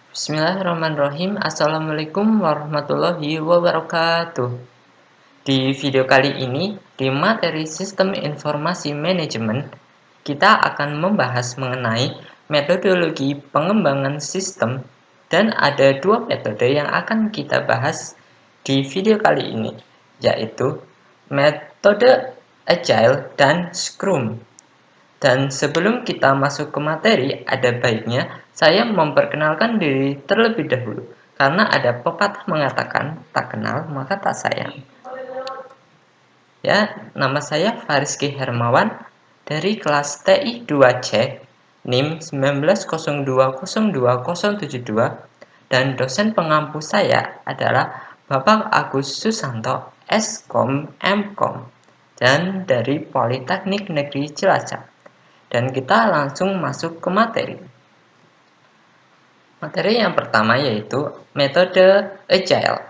Bismillahirrahmanirrahim. Assalamualaikum warahmatullahi wabarakatuh. Di video kali ini, di materi Sistem Informasi Manajemen, kita akan membahas mengenai metodologi pengembangan sistem dan ada dua metode yang akan kita bahas di video kali ini, yaitu metode Agile dan Scrum. Dan sebelum kita masuk ke materi, ada baiknya saya memperkenalkan diri terlebih dahulu, karena ada pepatah mengatakan, tak kenal maka tak sayang. Ya, nama saya Fariski Hermawan dari kelas TI 2C, NIM 19020272, dan dosen pengampu saya adalah Bapak Agus Susanto, Skom Mkom, dan dari Politeknik Negeri Cilacap. Dan kita langsung masuk ke materi. Materi yang pertama yaitu metode Agile.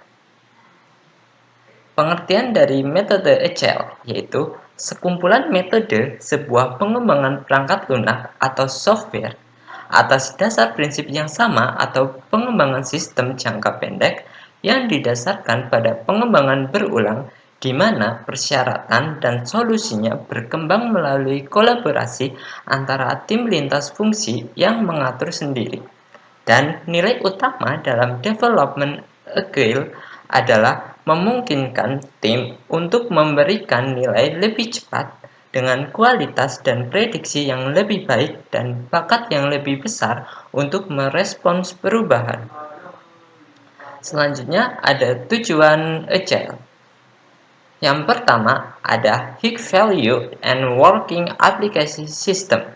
Pengertian dari metode Agile yaitu sekumpulan metode sebuah pengembangan perangkat lunak atau software atas dasar prinsip yang sama atau pengembangan sistem jangka pendek yang didasarkan pada pengembangan berulang di mana persyaratan dan solusinya berkembang melalui kolaborasi antara tim lintas fungsi yang mengatur sendiri. Dan nilai utama dalam development agile adalah memungkinkan tim untuk memberikan nilai lebih cepat dengan kualitas dan prediksi yang lebih baik dan bakat yang lebih besar untuk merespons perubahan. Selanjutnya ada tujuan Agile. Yang pertama ada High Value and Working Application System,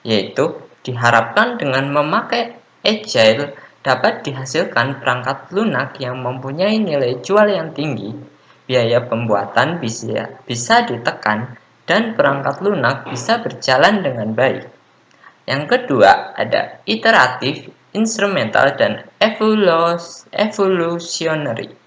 yaitu diharapkan dengan memakai Agile dapat dihasilkan perangkat lunak yang mempunyai nilai jual yang tinggi, biaya pembuatan bisa ditekan, dan perangkat lunak bisa berjalan dengan baik. Yang kedua ada Iteratif, Instrumental, dan Evolutionary.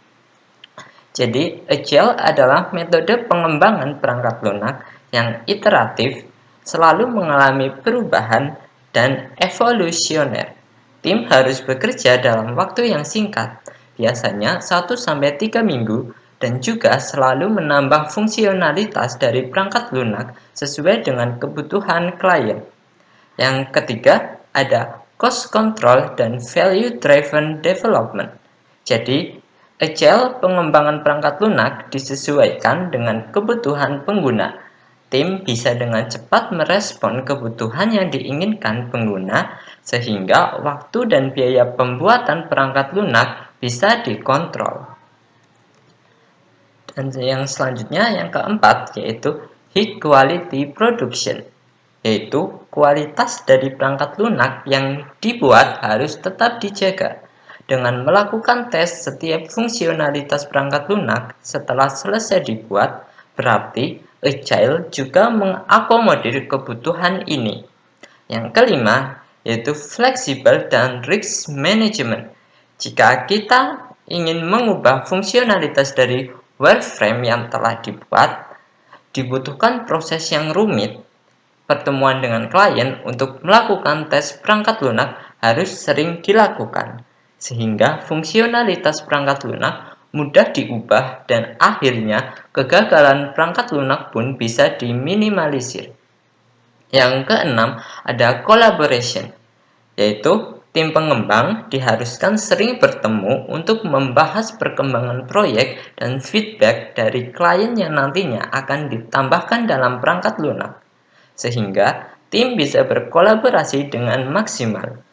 Jadi, Agile adalah metode pengembangan perangkat lunak yang iteratif, selalu mengalami perubahan, dan evolusioner. Tim harus bekerja dalam waktu yang singkat, biasanya 1-3 minggu, dan juga selalu menambah fungsionalitas dari perangkat lunak sesuai dengan kebutuhan klien. Yang ketiga, ada cost control dan value driven development. Jadi, Agile pengembangan perangkat lunak disesuaikan dengan kebutuhan pengguna. Tim bisa dengan cepat merespon kebutuhan yang diinginkan pengguna, sehingga waktu dan biaya pembuatan perangkat lunak bisa dikontrol. Dan yang selanjutnya, yang keempat, yaitu High Quality Production, yaitu kualitas dari perangkat lunak yang dibuat harus tetap dijaga. Dengan melakukan tes setiap fungsionalitas perangkat lunak setelah selesai dibuat, berarti Agile juga mengakomodir kebutuhan ini. Yang kelima, yaitu fleksibel dan risk management. Jika kita ingin mengubah fungsionalitas dari wireframe yang telah dibuat, dibutuhkan proses yang rumit. Pertemuan dengan klien untuk melakukan tes perangkat lunak harus sering dilakukan, sehingga fungsionalitas perangkat lunak mudah diubah dan akhirnya kegagalan perangkat lunak pun bisa diminimalisir. Yang keenam ada collaboration, yaitu tim pengembang diharuskan sering bertemu untuk membahas perkembangan proyek dan feedback dari klien yang nantinya akan ditambahkan dalam perangkat lunak, sehingga tim bisa berkolaborasi dengan maksimal.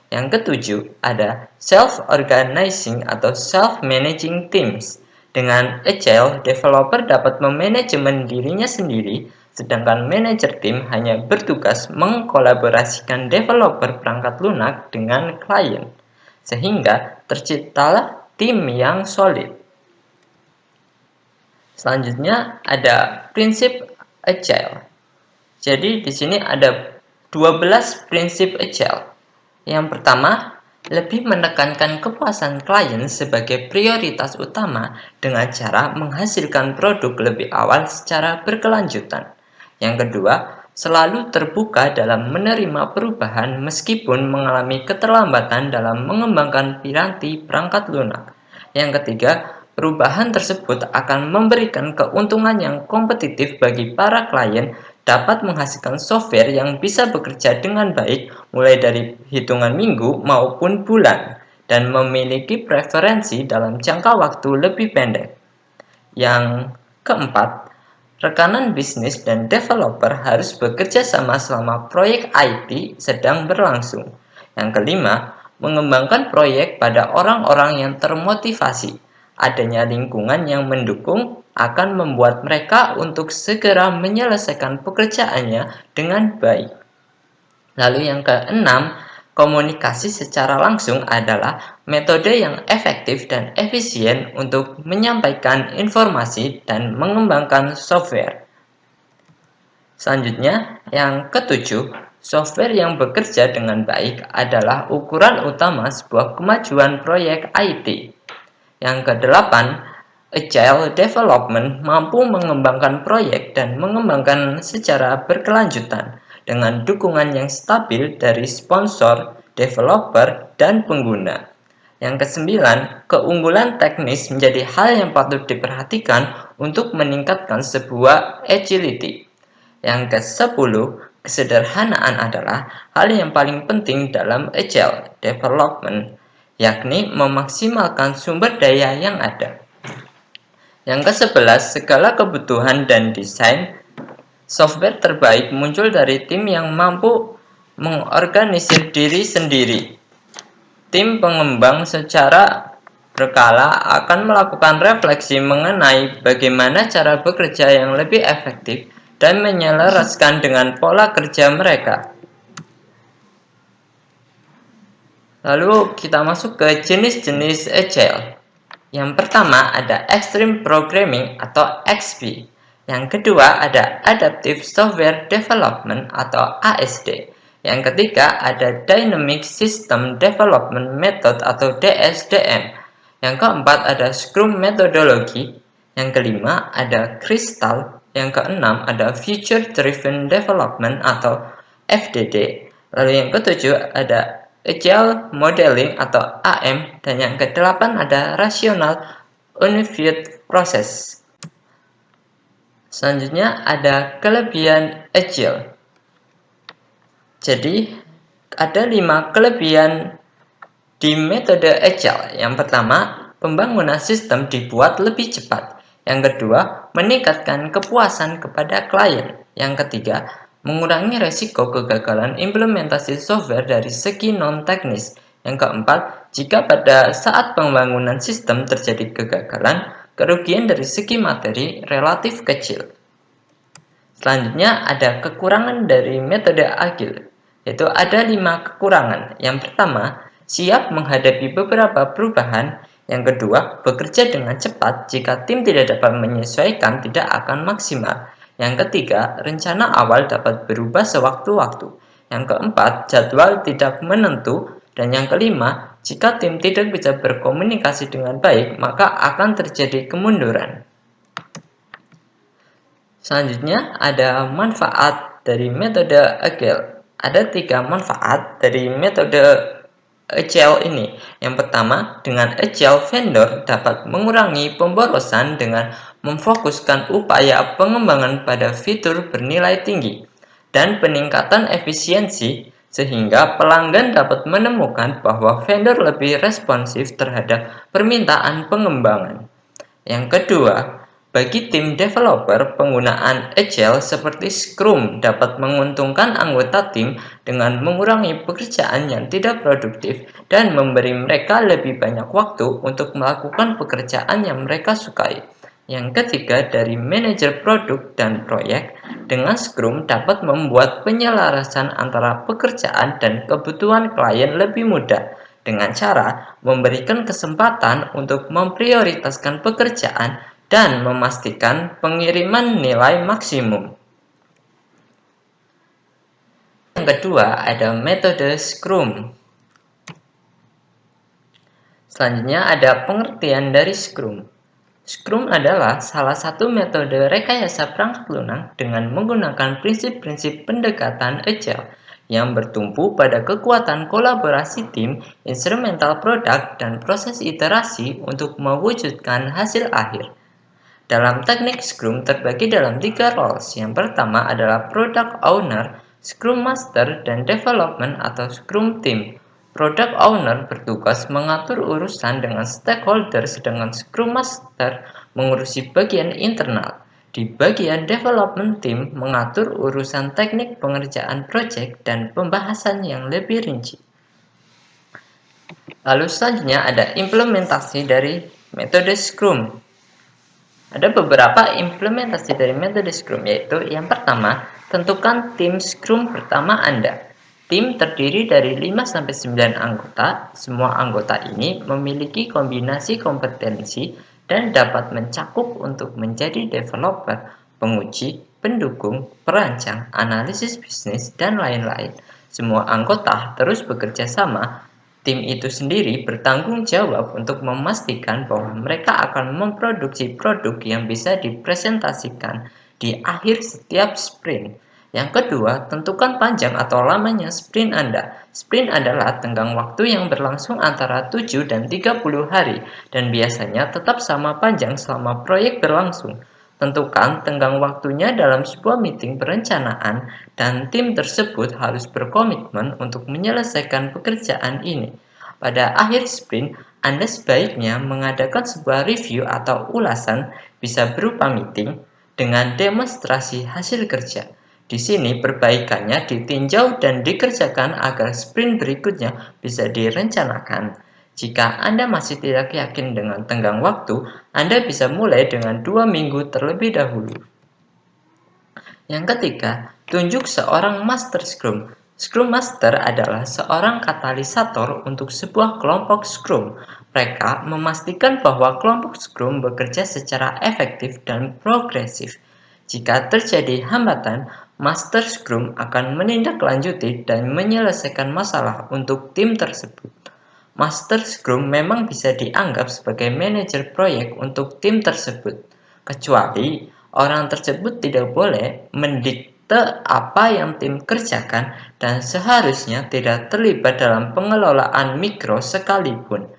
Yang ketujuh, ada self-organizing atau self-managing teams. Dengan Agile, developer dapat memanajemen dirinya sendiri, sedangkan manajer tim hanya bertugas mengkolaborasikan developer perangkat lunak dengan klien, sehingga terciptalah tim yang solid. Selanjutnya ada prinsip Agile. Jadi di sini ada 12 prinsip Agile. Yang pertama, lebih menekankan kepuasan klien sebagai prioritas utama dengan cara menghasilkan produk lebih awal secara berkelanjutan. Yang kedua, selalu terbuka dalam menerima perubahan meskipun mengalami keterlambatan dalam mengembangkan piranti perangkat lunak. Yang ketiga, perubahan tersebut akan memberikan keuntungan yang kompetitif bagi para klien, dapat menghasilkan software yang bisa bekerja dengan baik mulai dari hitungan minggu maupun bulan, dan memiliki preferensi dalam jangka waktu lebih pendek. Yang keempat, rekanan bisnis dan developer harus bekerja sama selama proyek IT sedang berlangsung. Yang kelima, mengembangkan proyek pada orang-orang yang termotivasi. Adanya lingkungan yang mendukung akan membuat mereka untuk segera menyelesaikan pekerjaannya dengan baik. Lalu yang keenam, komunikasi secara langsung adalah metode yang efektif dan efisien untuk menyampaikan informasi dan mengembangkan software. Selanjutnya, yang ketujuh, software yang bekerja dengan baik adalah ukuran utama sebuah kemajuan proyek IT. Yang kedelapan, Agile Development mampu mengembangkan proyek dan mengembangkan secara berkelanjutan dengan dukungan yang stabil dari sponsor, developer, dan pengguna. Yang kesembilan, keunggulan teknis menjadi hal yang patut diperhatikan untuk meningkatkan sebuah agility. Yang kesepuluh, kesederhanaan adalah hal yang paling penting dalam agile development, yakni memaksimalkan sumber daya yang ada. Yang ke-11, segala kebutuhan dan desain software terbaik muncul dari tim yang mampu mengorganisir diri sendiri. Tim pengembang secara berkala akan melakukan refleksi mengenai bagaimana cara bekerja yang lebih efektif dan menyelaraskan dengan pola kerja mereka. Lalu kita masuk ke jenis-jenis agile. Yang pertama ada Extreme Programming atau XP. Yang kedua ada Adaptive Software Development atau ASD. Yang ketiga ada Dynamic System Development Method atau DSDM. Yang keempat ada Scrum Methodology. Yang kelima ada Crystal. Yang keenam ada Future Driven Development atau FDD. Lalu yang ketujuh ada Agile Modeling atau AM, dan yang kedelapan ada Rational Unified Process. Selanjutnya ada kelebihan Agile. Jadi ada 5 kelebihan di metode Agile. Yang pertama, pembangunan sistem dibuat lebih cepat. Yang kedua, meningkatkan kepuasan kepada klien. Yang ketiga, mengurangi resiko kegagalan implementasi software dari segi non-teknis. Yang keempat, jika pada saat pembangunan sistem terjadi kegagalan, kerugian dari segi materi relatif kecil. Selanjutnya ada kekurangan dari metode agile, yaitu ada 5 kekurangan. Yang pertama, siap menghadapi beberapa perubahan. Yang kedua, bekerja dengan cepat jika tim tidak dapat menyesuaikan tidak akan maksimal. Yang ketiga, rencana awal dapat berubah sewaktu-waktu. Yang keempat, jadwal tidak menentu. Dan yang kelima, jika tim tidak bisa berkomunikasi dengan baik, maka akan terjadi kemunduran. Selanjutnya ada manfaat dari metode Agile. Ada 3 manfaat dari metode Agile ini. Yang pertama, dengan Agile vendor dapat mengurangi pemborosan dengan memfokuskan upaya pengembangan pada fitur bernilai tinggi dan peningkatan efisiensi, sehingga pelanggan dapat menemukan bahwa vendor lebih responsif terhadap permintaan pengembangan. Yang kedua, bagi tim developer, penggunaan Agile seperti Scrum dapat menguntungkan anggota tim dengan mengurangi pekerjaan yang tidak produktif dan memberi mereka lebih banyak waktu untuk melakukan pekerjaan yang mereka sukai. Yang ketiga, dari manajer produk dan proyek, dengan Scrum dapat membuat penyelarasan antara pekerjaan dan kebutuhan klien lebih mudah dengan cara memberikan kesempatan untuk memprioritaskan pekerjaan dan memastikan pengiriman nilai maksimum. Yang kedua ada metode Scrum. Selanjutnya ada pengertian dari Scrum. Scrum adalah salah satu metode rekayasa perangkat lunak dengan menggunakan prinsip-prinsip pendekatan agile yang bertumpu pada kekuatan kolaborasi tim, instrumental produk, dan proses iterasi untuk mewujudkan hasil akhir. Dalam teknik Scrum terbagi dalam 3 roles. Yang pertama adalah Product Owner, Scrum Master, dan Development atau Scrum Team. Product Owner bertugas mengatur urusan dengan stakeholder, sedangkan Scrum Master mengurusi bagian internal. Di bagian Development Team mengatur urusan teknik pengerjaan proyek dan pembahasan yang lebih rinci. Lalu selanjutnya ada implementasi dari metode Scrum. Ada beberapa implementasi dari metode Scrum, yaitu yang pertama, tentukan tim Scrum pertama Anda. Tim terdiri dari 5-9 anggota. Semua anggota ini memiliki kombinasi kompetensi dan dapat mencakup untuk menjadi developer, penguji, pendukung, perancang, analisis bisnis, dan lain-lain. Semua anggota terus bekerja sama. Tim itu sendiri bertanggung jawab untuk memastikan bahwa mereka akan memproduksi produk yang bisa dipresentasikan di akhir setiap sprint. Yang kedua, tentukan panjang atau lamanya sprint Anda. Sprint adalah tenggang waktu yang berlangsung antara 7 dan 30 hari dan biasanya tetap sama panjang selama proyek berlangsung. Tentukan tenggang waktunya dalam sebuah meeting perencanaan dan tim tersebut harus berkomitmen untuk menyelesaikan pekerjaan ini. Pada akhir sprint, Anda sebaiknya mengadakan sebuah review atau ulasan, bisa berupa meeting, dengan demonstrasi hasil kerja. Di sini perbaikannya ditinjau dan dikerjakan agar sprint berikutnya bisa direncanakan. Jika Anda masih tidak yakin dengan tenggang waktu, Anda bisa mulai dengan 2 minggu terlebih dahulu. Yang ketiga, tunjuk seorang Master Scrum. Scrum Master adalah seorang katalisator untuk sebuah kelompok Scrum. Mereka memastikan bahwa kelompok Scrum bekerja secara efektif dan progresif. Jika terjadi hambatan, Master Scrum akan menindaklanjuti dan menyelesaikan masalah untuk tim tersebut. Master Scrum memang bisa dianggap sebagai manajer proyek untuk tim tersebut, kecuali orang tersebut tidak boleh mendikte apa yang tim kerjakan dan seharusnya tidak terlibat dalam pengelolaan mikro sekalipun.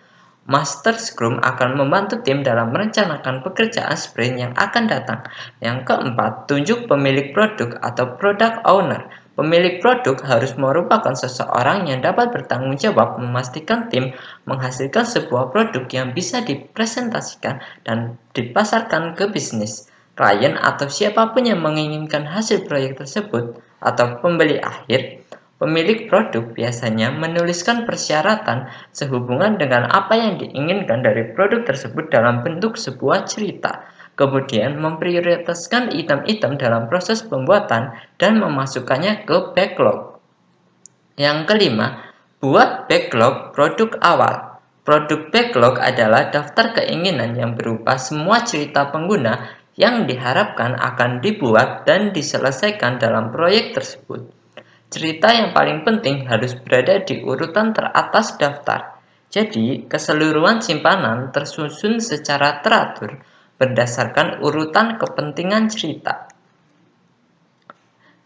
Master Scrum akan membantu tim dalam merencanakan pekerjaan sprint yang akan datang. Yang keempat, tunjuk pemilik produk atau product owner. Pemilik produk harus merupakan seseorang yang dapat bertanggung jawab memastikan tim menghasilkan sebuah produk yang bisa dipresentasikan dan dipasarkan ke bisnis, klien, atau siapapun yang menginginkan hasil proyek tersebut atau pembeli akhir. Pemilik produk biasanya menuliskan persyaratan sehubungan dengan apa yang diinginkan dari produk tersebut dalam bentuk sebuah cerita, kemudian memprioritaskan item-item dalam proses pembuatan dan memasukkannya ke backlog. Yang kelima, buat backlog produk awal. Produk backlog adalah daftar keinginan yang berupa semua cerita pengguna yang diharapkan akan dibuat dan diselesaikan dalam proyek tersebut. Cerita yang paling penting harus berada di urutan teratas daftar. Jadi, keseluruhan simpanan tersusun secara teratur berdasarkan urutan kepentingan cerita.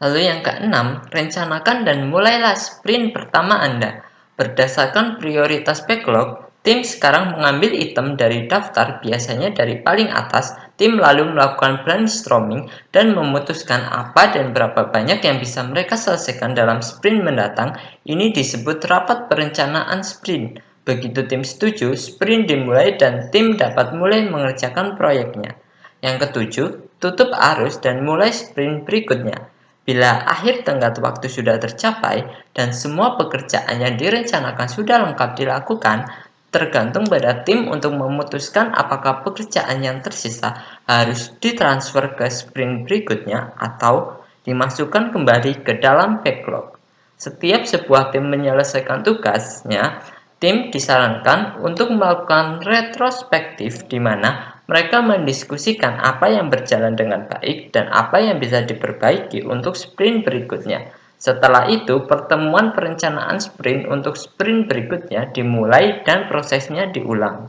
Lalu yang keenam, rencanakan dan mulailah sprint pertama Anda. Berdasarkan prioritas backlog, tim sekarang mengambil item dari daftar, biasanya dari paling atas. Tim lalu melakukan brainstorming dan memutuskan apa dan berapa banyak yang bisa mereka selesaikan dalam sprint mendatang. Ini disebut rapat perencanaan sprint. Begitu tim setuju, sprint dimulai dan tim dapat mulai mengerjakan proyeknya. Yang ketujuh, tutup arus dan mulai sprint berikutnya. Bila akhir tenggat waktu sudah tercapai dan semua pekerjaan yang direncanakan sudah lengkap dilakukan, tergantung pada tim untuk memutuskan apakah pekerjaan yang tersisa harus ditransfer ke sprint berikutnya atau dimasukkan kembali ke dalam backlog. Setiap sebuah tim menyelesaikan tugasnya, tim disarankan untuk melakukan retrospektif di mana mereka mendiskusikan apa yang berjalan dengan baik dan apa yang bisa diperbaiki untuk sprint berikutnya. Setelah itu, pertemuan perencanaan sprint untuk sprint berikutnya dimulai dan prosesnya diulang.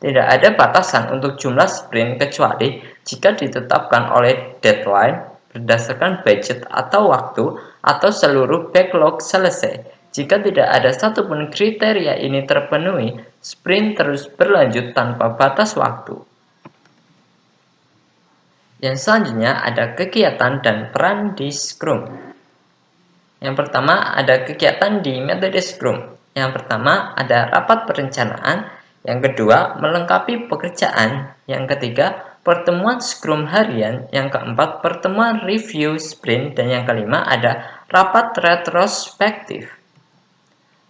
Tidak ada batasan untuk jumlah sprint kecuali jika ditetapkan oleh deadline berdasarkan budget atau waktu atau seluruh backlog selesai. Jika tidak ada satupun kriteria ini terpenuhi, sprint terus berlanjut tanpa batas waktu. Yang selanjutnya ada kegiatan dan peran di Scrum. Yang pertama ada kegiatan di metode Scrum. Yang pertama ada rapat perencanaan. Yang kedua melengkapi pekerjaan. Yang ketiga pertemuan Scrum harian. Yang keempat pertemuan review sprint. Dan yang kelima ada rapat retrospektif.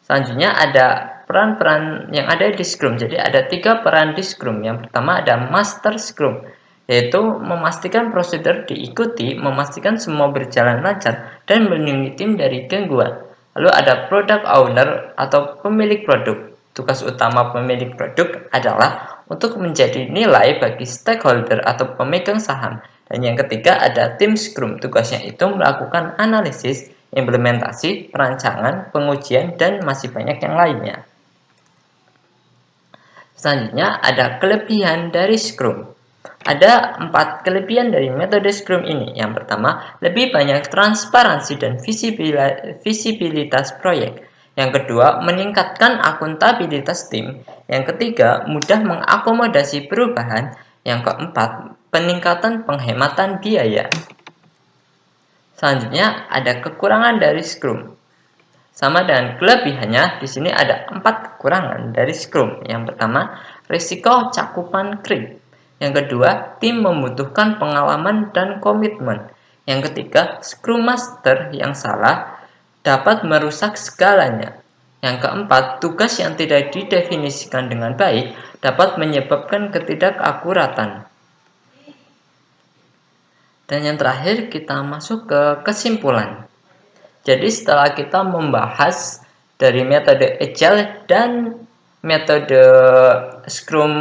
Selanjutnya ada peran-peran yang ada di Scrum. Jadi ada 3 peran di Scrum. Yang pertama ada Master Scrum, yaitu memastikan prosedur diikuti, memastikan semua berjalan lancar, dan melindungi tim dari gangguan. Lalu ada Product Owner atau pemilik produk. Tugas utama pemilik produk adalah untuk menjadi nilai bagi stakeholder atau pemegang saham. Dan yang ketiga ada Tim Scrum. Tugasnya itu melakukan analisis, implementasi, perancangan, pengujian, dan masih banyak yang lainnya. Selanjutnya ada kelebihan dari Scrum. Ada 4 kelebihan dari metode Scrum ini. Yang pertama, lebih banyak transparansi dan visibilitas proyek. Yang kedua, meningkatkan akuntabilitas tim. Yang ketiga, mudah mengakomodasi perubahan. Yang keempat, peningkatan penghematan biaya. Selanjutnya, ada kekurangan dari Scrum. Sama dengan kelebihannya, di sini ada 4 kekurangan dari Scrum. Yang pertama, risiko cakupan creep. Yang kedua, tim membutuhkan pengalaman dan komitmen. Yang ketiga, Scrum Master yang salah dapat merusak segalanya. Yang keempat, tugas yang tidak didefinisikan dengan baik dapat menyebabkan ketidakakuratan. Dan yang terakhir, kita masuk ke kesimpulan. Jadi setelah kita membahas dari metode Agile dan metode Scrum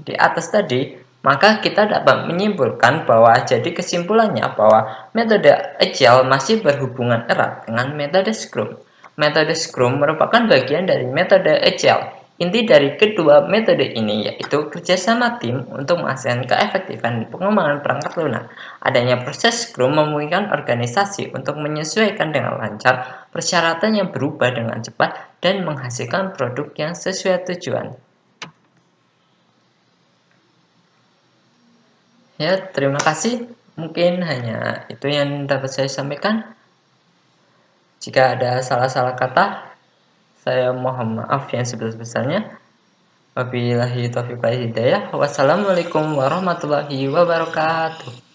di atas tadi, maka kita dapat menyimpulkan bahwa jadi kesimpulannya bahwa metode Agile masih berhubungan erat dengan metode Scrum. Metode Scrum merupakan bagian dari metode Agile. Inti dari kedua metode ini yaitu kerjasama tim untuk menghasilkan keefektifan pengembangan perangkat lunak. Adanya proses Scrum memungkinkan organisasi untuk menyesuaikan dengan lancar persyaratan yang berubah dengan cepat dan menghasilkan produk yang sesuai tujuan. Ya, terima kasih. Mungkin hanya itu yang dapat saya sampaikan. Jika ada salah-salah kata, saya mohon maaf yang sebesar-besarnya. Wabillahi taufiq wal hidayah. Wassalamualaikum warahmatullahi wabarakatuh.